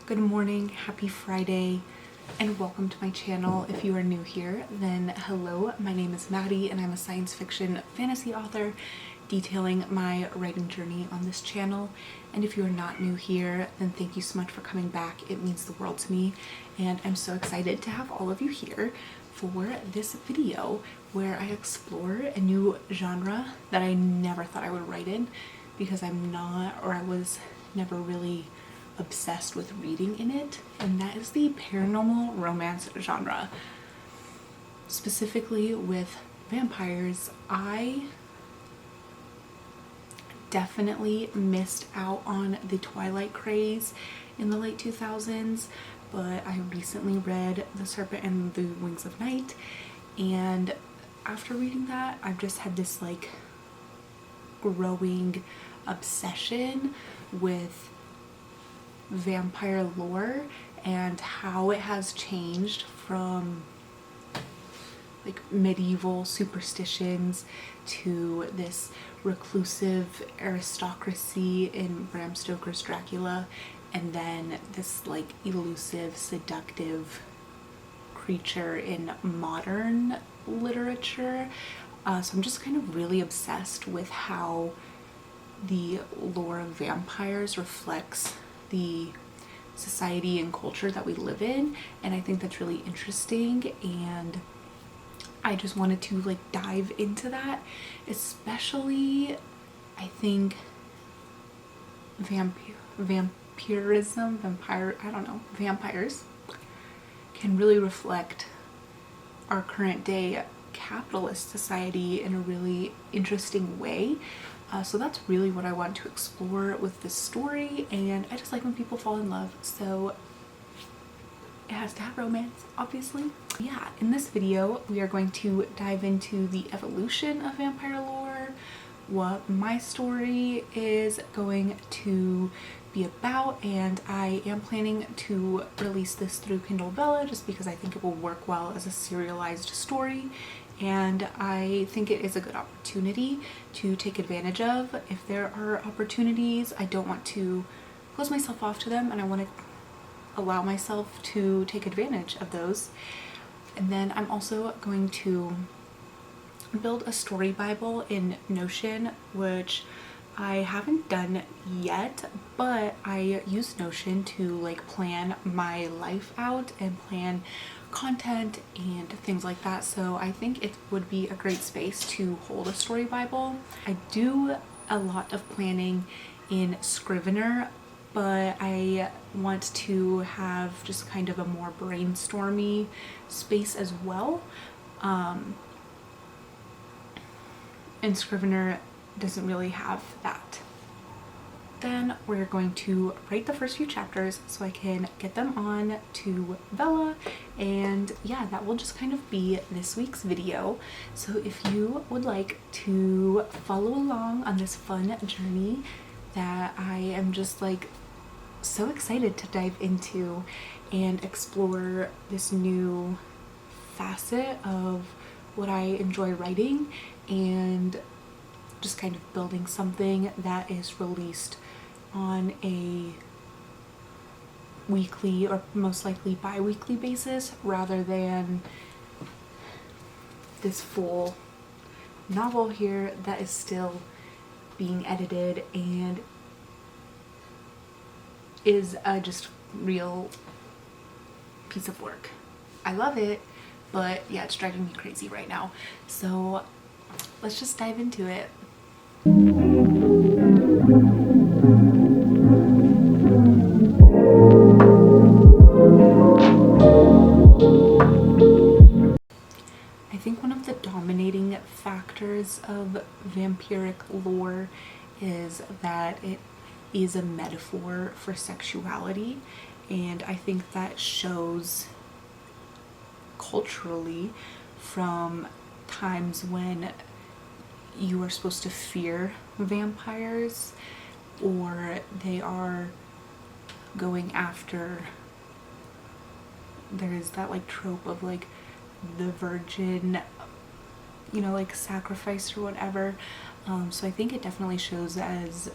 Good morning, happy Friday, and welcome to my channel. If you are new here, then hello, my name is Maddie and I'm a science fiction fantasy author detailing my writing journey on this channel. And if you are not new here, then thank you so much for coming back. It means the world to me, and I'm so excited to have all of you here for this video where I explore a new genre that I never thought I would write in because I was never really obsessed with reading in it, and that is the paranormal romance genre. Specifically with vampires, I definitely missed out on the Twilight craze in the late 2000s, but I recently read The Serpent and the Wings of Night, and after reading that, I've just had this like growing obsession with vampire lore and how it has changed from like medieval superstitions to this reclusive aristocracy in Bram Stoker's Dracula, and then this like elusive, seductive creature in modern literature. So I'm just kind of really obsessed with how the lore of vampires reflects the society and culture that we live in, and I think that's really interesting, and I just wanted to like dive into that, especially I think vampires can really reflect our current day capitalist society in a really interesting way. So that's really what I want to explore with this story, and I just like when people fall in love, so it has to have romance, obviously. Yeah, in this video we are going to dive into the evolution of vampire lore, what my story is going to be about, and I am planning to release this through Kindle Vella just because I think it will work well as a serialized story, and I think it is a good opportunity to take advantage of. If there are opportunities, I don't want to close myself off to them, and I want to allow myself to take advantage of those. And then I'm also going to build a story Bible in Notion, which I haven't done yet, but I use Notion to like plan my life out and plan content and things like that, so I think it would be a great space to hold a story Bible. I do a lot of planning in Scrivener, but I want to have just kind of a more brainstormy space as well, and Scrivener doesn't really have that. Then we're going to write the first few chapters so I can get them on to Vella, and yeah, that will just kind of be this week's video. So if you would like to follow along on this fun journey that I am just like so excited to dive into and explore this new facet of what I enjoy writing, and just kind of building something that is released on a weekly or most likely bi-weekly basis rather than this full novel here that is still being edited and is a just real piece of work. I love it, but yeah, it's driving me crazy right now. So let's just dive into it. I think one of the dominating factors of vampiric lore is that it is a metaphor for sexuality, and I think that shows culturally from times when you are supposed to fear vampires, or they are going after, there is that like trope of like the virgin, you know, like sacrifice or whatever. So I think it definitely shows as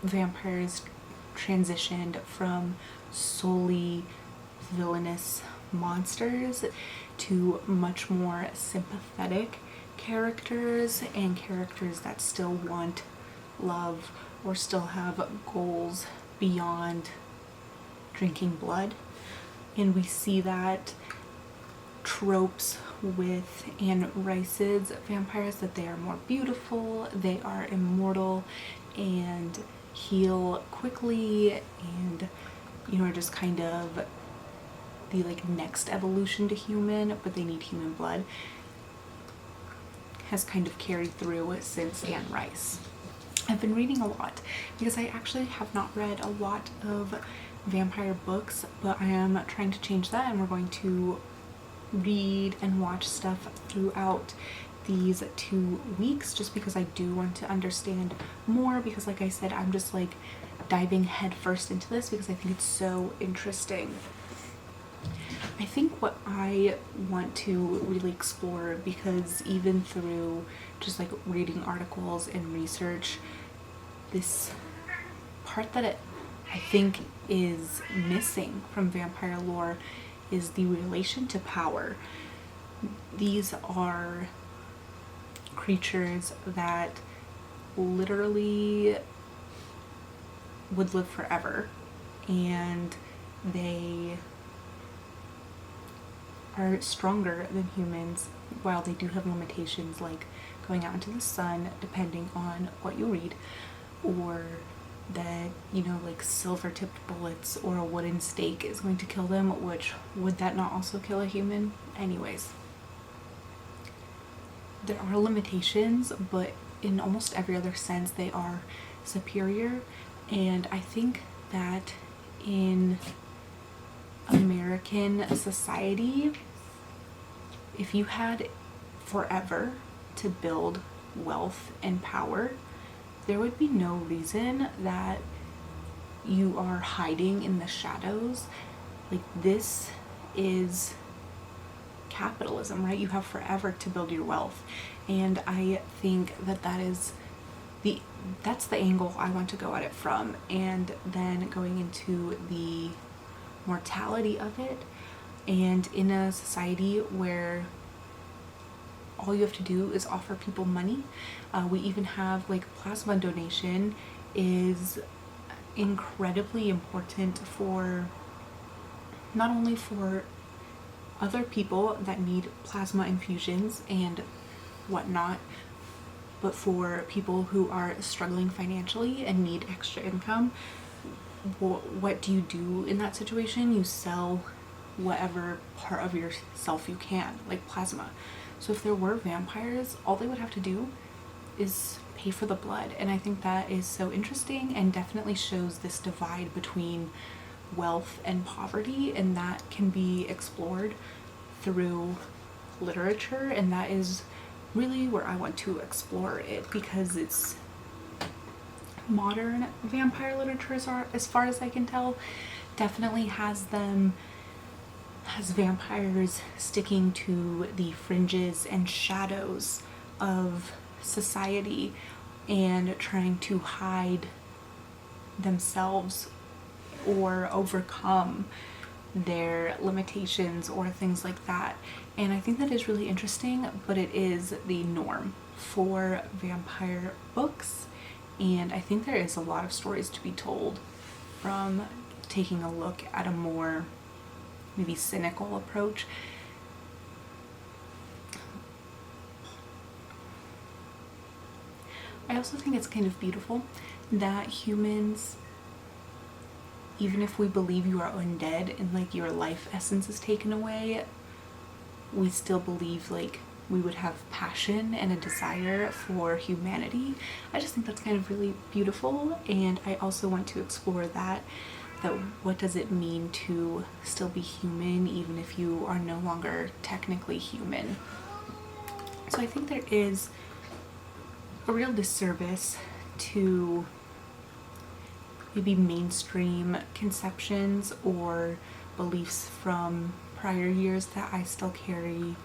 vampires transitioned from solely villainous monsters to much more sympathetic characters, and characters that still want love or still have goals beyond drinking blood. And we see that tropes with Anne Rice's vampires, that they are more beautiful, they are immortal, and heal quickly, and are just kind of the like next evolution to human, but they need human blood, has kind of carried through since Anne Rice. I've been reading a lot because I actually have not read a lot of vampire books, but I am trying to change that, and we're going to read and watch stuff throughout these 2 weeks, just because I do want to understand more, because like I said, I'm just like diving headfirst into this because I think it's so interesting. I think what I want to really explore, because even through just like reading articles and research, this part that I think is missing from vampire lore is the relation to power. These are creatures that literally would live forever, and they are stronger than humans, while they do have limitations like going out into the sun, depending on what you read, or that, like silver-tipped bullets or a wooden stake is going to kill them, which would that not also kill a human? Anyways, there are limitations, but in almost every other sense they are superior. And I think that in American society, if you had forever to build wealth and power, there would be no reason that you are hiding in the shadows. Like, this is capitalism, right? You have forever to build your wealth. And I think that that's the angle I want to go at it from. And then going into the mortality of it, and in a society where all you have to do is offer people money. We even have like plasma donation is incredibly important for not only for other people that need plasma infusions and whatnot, but for people who are struggling financially and need extra income. What do you do in that situation? You sell whatever part of yourself you can, like plasma. So if there were vampires, all they would have to do is pay for the blood. And I think that is so interesting, and definitely shows this divide between wealth and poverty, and that can be explored through literature. And that is really where I want to explore it, because it's modern vampire literature, as far as I can tell, definitely has vampires sticking to the fringes and shadows of society and trying to hide themselves or overcome their limitations or things like that. And I think that is really interesting, but it is the norm for vampire books. And I think there is a lot of stories to be told from taking a look at a more maybe cynical approach. I also think it's kind of beautiful that humans, even if we believe you are undead and like your life essence is taken away, we still believe like we would have passion and a desire for humanity. I just think that's kind of really beautiful, and I also want to explore that what does it mean to still be human even if you are no longer technically human. So I think there is a real disservice to maybe mainstream conceptions or beliefs from prior years that I still carry,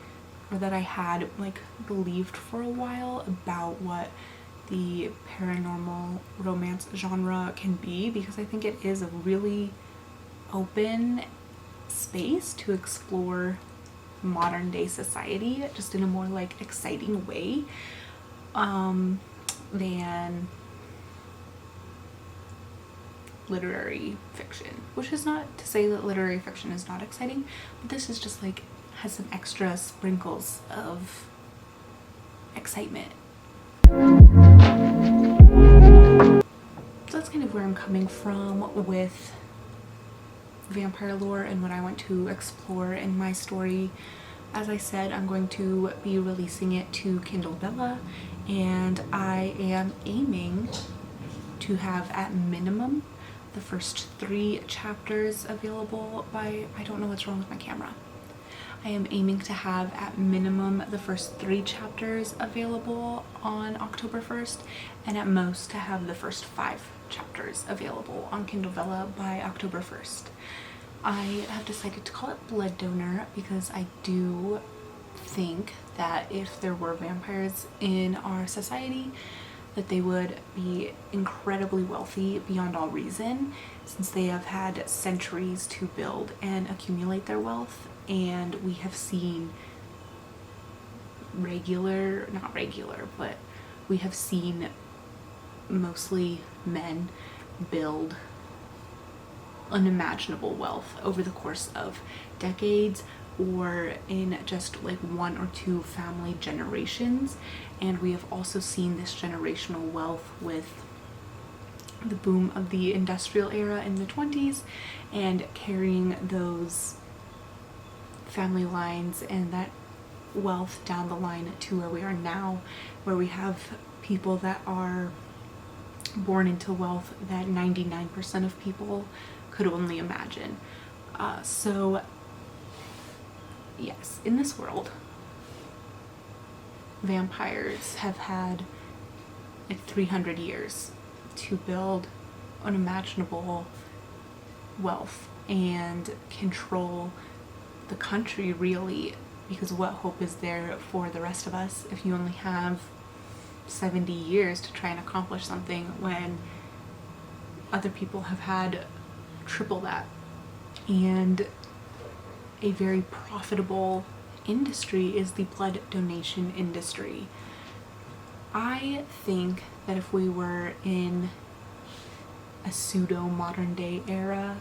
or that I had like believed for a while, about what the paranormal romance genre can be, because I think it is a really open space to explore modern day society just in a more like exciting way than literary fiction, which is not to say that literary fiction is not exciting, but this is just like has some extra sprinkles of excitement. So that's kind of where I'm coming from with vampire lore and what I want to explore in my story. As I said, I'm going to be releasing it to Kindle Vella, and I am aiming to have at minimum the first 3 chapters available by, I don't know what's wrong with my camera. I am aiming to have at minimum the first 3 chapters available on October 1st, and at most to have the first 5 chapters available on Kindle Vella by October 1st. I have decided to call it Blood Donor because I do think that if there were vampires in our society, that they would be incredibly wealthy beyond all reason, since they have had centuries to build and accumulate their wealth. And we have seen we have seen mostly men build unimaginable wealth over the course of decades, or in just like 1 or 2 family generations. And we have also seen this generational wealth with the boom of the industrial era in the 20s and carrying those family lines and that wealth down the line to where we are now, where we have people that are born into wealth that 99% of people could only imagine. So yes, in this world, vampires have had like 300 years to build unimaginable wealth and control the country, really, because what hope is there for the rest of us if you only have 70 years to try and accomplish something when other people have had triple that? And a very profitable industry is the blood donation industry. I think that if we were in a pseudo modern day era,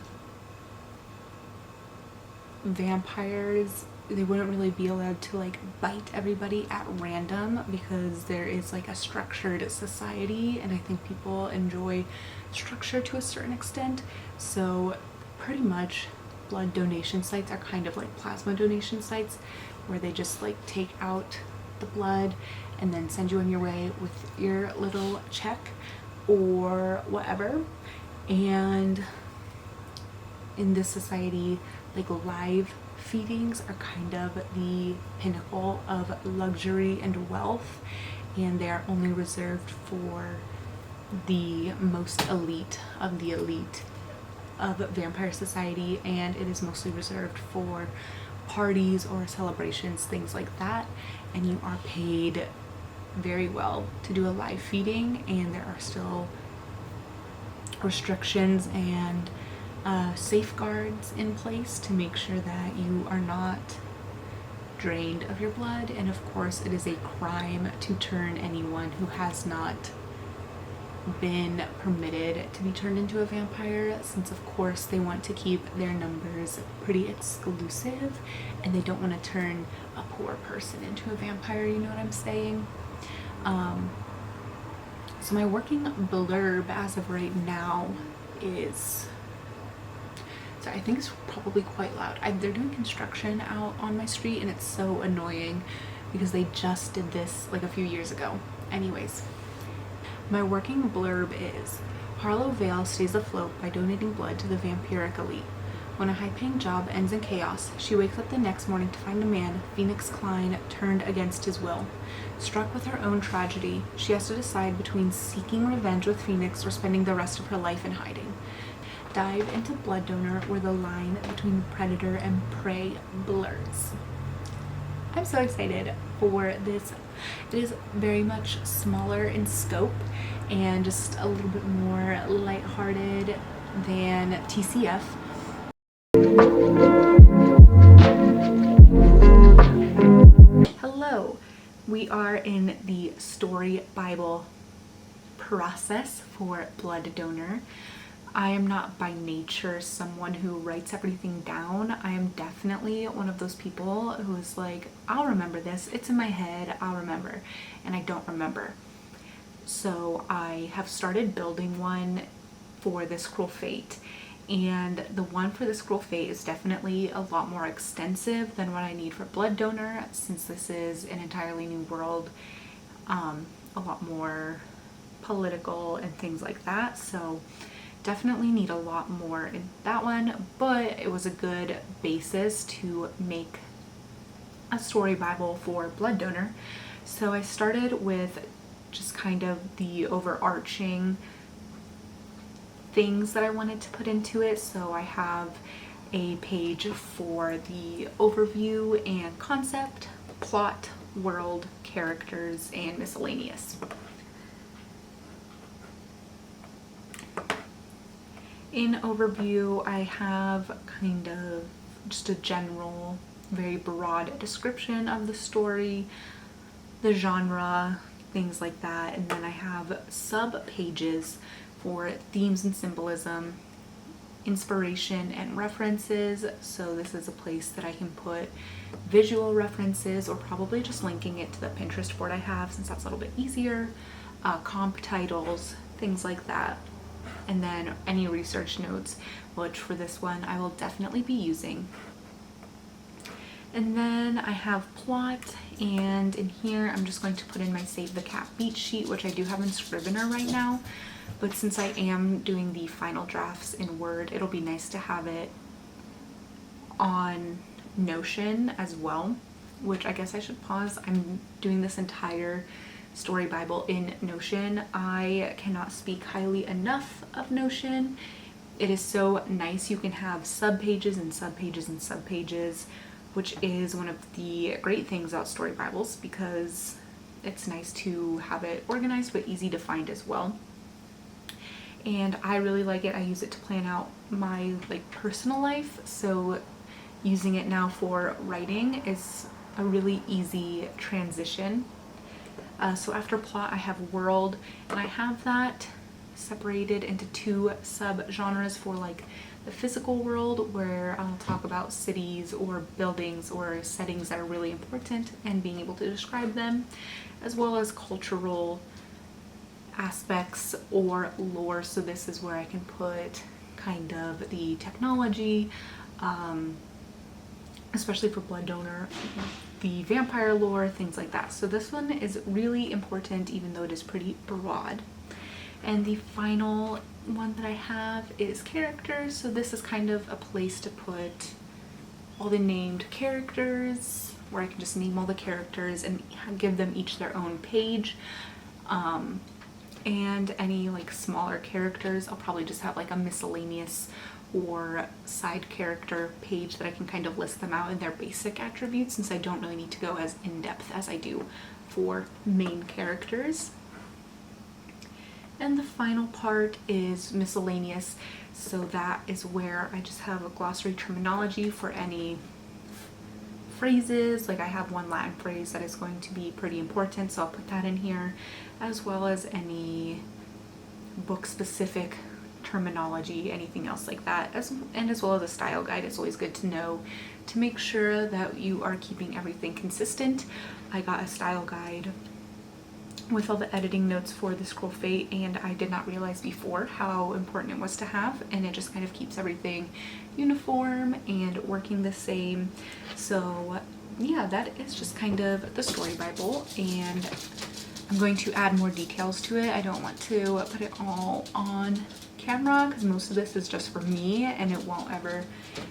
vampires, they wouldn't really be allowed to like bite everybody at random, because there is like a structured society, and I think people enjoy structure to a certain extent. So pretty much blood donation sites are kind of like plasma donation sites, where they just like take out the blood and then send you on your way with your little check or whatever. And in this society, like live feedings are kind of the pinnacle of luxury and wealth, and they are only reserved for the most elite of the elite of vampire society, and it is mostly reserved for parties or celebrations, things like that, and you are paid very well to do a live feeding. And there are still restrictions and safeguards in place to make sure that you are not drained of your blood. And of course, it is a crime to turn anyone who has not been permitted to be turned into a vampire, since of course they want to keep their numbers pretty exclusive and they don't want to turn a poor person into a vampire, you know what I'm saying? So my working blurb as of right now is, so I think it's probably quite loud. They're doing construction out on my street, and it's so annoying because they just did this like a few years ago. Anyways, my working blurb is: Harlow Vale stays afloat by donating blood to the vampiric elite. When a high-paying job ends in chaos, she wakes up the next morning to find a man, Phoenix Klein, turned against his will. Struck with her own tragedy, she has to decide between seeking revenge with Phoenix or spending the rest of her life in hiding. Dive into Blood Donor, where the line between predator and prey blurs. I'm so excited for this. It is very much smaller in scope and just a little bit more lighthearted than TCF. Hello, we are in the Story Bible process for Blood Donor. I am not by nature someone who writes everything down. I am definitely one of those people who is like, I'll remember this, it's in my head, I'll remember, and I don't remember. So I have started building one for this Cruel Fate, and the one for this Cruel Fate is definitely a lot more extensive than what I need for Blood Donor, since this is an entirely new world, a lot more political and things like that. So definitely need a lot more in that one, but it was a good basis to make a story Bible for Blood Donor. So I started with just kind of the overarching things that I wanted to put into it. So I have a page for the overview and concept, plot, world, characters, and miscellaneous. In overview, I have kind of just a general, very broad description of the story, the genre, things like that. And then I have sub pages for themes and symbolism, inspiration and references. So this is a place that I can put visual references, or probably just linking it to the Pinterest board I have, since that's a little bit easier, comp titles, things like that. And then any research notes, which for this one I will definitely be using. And then I have plot, and in here I'm just going to put in my Save the Cat beat sheet, which I do have in Scrivener right now, but since I am doing the final drafts in Word, it'll be nice to have it on Notion as well, which I guess I should pause. I'm doing this entire Story Bible in Notion. I cannot speak highly enough of Notion. It is so nice. You can have subpages and subpages and subpages, which is one of the great things about Story Bibles, because it's nice to have it organized but easy to find as well. And I really like it. I use it to plan out my personal life, so using it now for writing is a really easy transition. So after plot I have world, and I have that separated into two sub-genres for the physical world, where I'll talk about cities or buildings or settings that are really important and being able to describe them, as well as cultural aspects or lore. So this is where I can put kind of the technology, especially for Blood Donor, the vampire lore, things like that. So this one is really important, even though it is pretty broad. And the final one that I have is characters. So this is kind of a place to put all the named characters, where I can just name all the characters and give them each their own page. And any smaller characters, I'll probably just have a miscellaneous or side character page that I can kind of list them out in their basic attributes, since I don't really need to go as in-depth as I do for main characters. And the final part is miscellaneous. So that is where I just have a glossary terminology for any phrases. I have one Latin phrase that is going to be pretty important, so I'll put that in here, as well as any book specific terminology, anything else like that, as well as a style guide. It's always good to know to make sure that you are keeping everything consistent. I got a style guide with all the editing notes for the Cruel Fate, and I did not realize before how important it was to have, and it just kind of keeps everything uniform and working the same. So yeah, that is just kind of the Story Bible, and I'm going to add more details to it. I don't want to put it all on camera, because most of this is just for me and it won't ever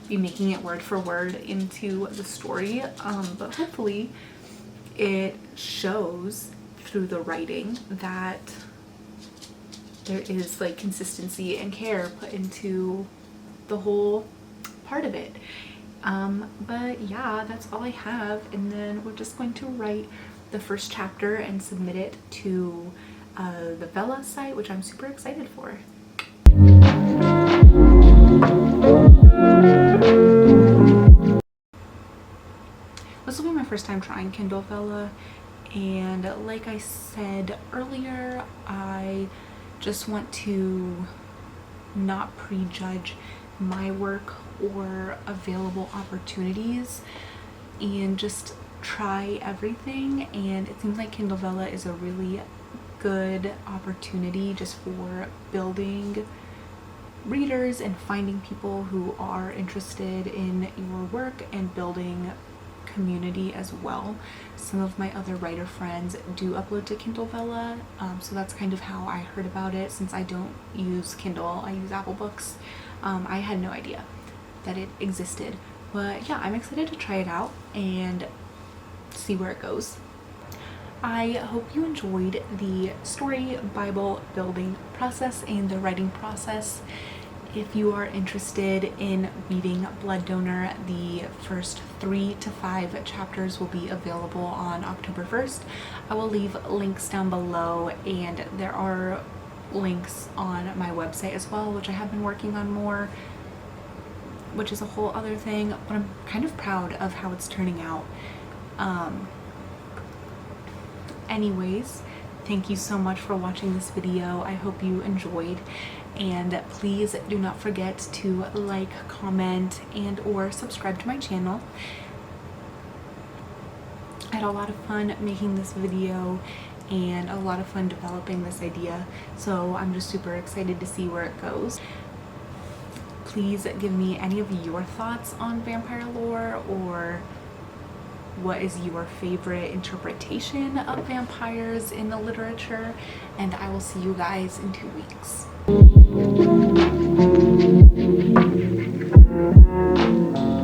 be making it word for word into the story, but hopefully it shows through the writing that there is consistency and care put into the whole part of it. But yeah, that's all I have, and then we're just going to write the first chapter and submit it to the Vella site, which I'm super excited for. This will be my first time trying Kindle Vella, and like I said earlier, I just want to not prejudge my work or available opportunities and just try everything. And it seems like Kindle Vella is a really good opportunity just for building readers and finding people who are interested in your work and building community as well. Some of my other writer friends do upload to Kindle Vella, so that's kind of how I heard about it. Since I don't use Kindle, I use Apple Books. I had no idea that it existed, but yeah, I'm excited to try it out and see where it goes. I hope you enjoyed the story Bible building process and the writing process. If you are interested in reading Blood Donor, the first 3 to 5 chapters will be available on October 1st. I will leave links down below, and there are links on my website as well, which I have been working on more, which is a whole other thing, but I'm kind of proud of how it's turning out. Anyways, thank you so much for watching this video. I hope you enjoyed, and please do not forget to like, comment, and or subscribe to my channel. I had a lot of fun making this video and a lot of fun developing this idea, so I'm just super excited to see where it goes. Please give me any of your thoughts on vampire lore, or what is your favorite interpretation of vampires in the literature, and I will see you guys in 2 weeks.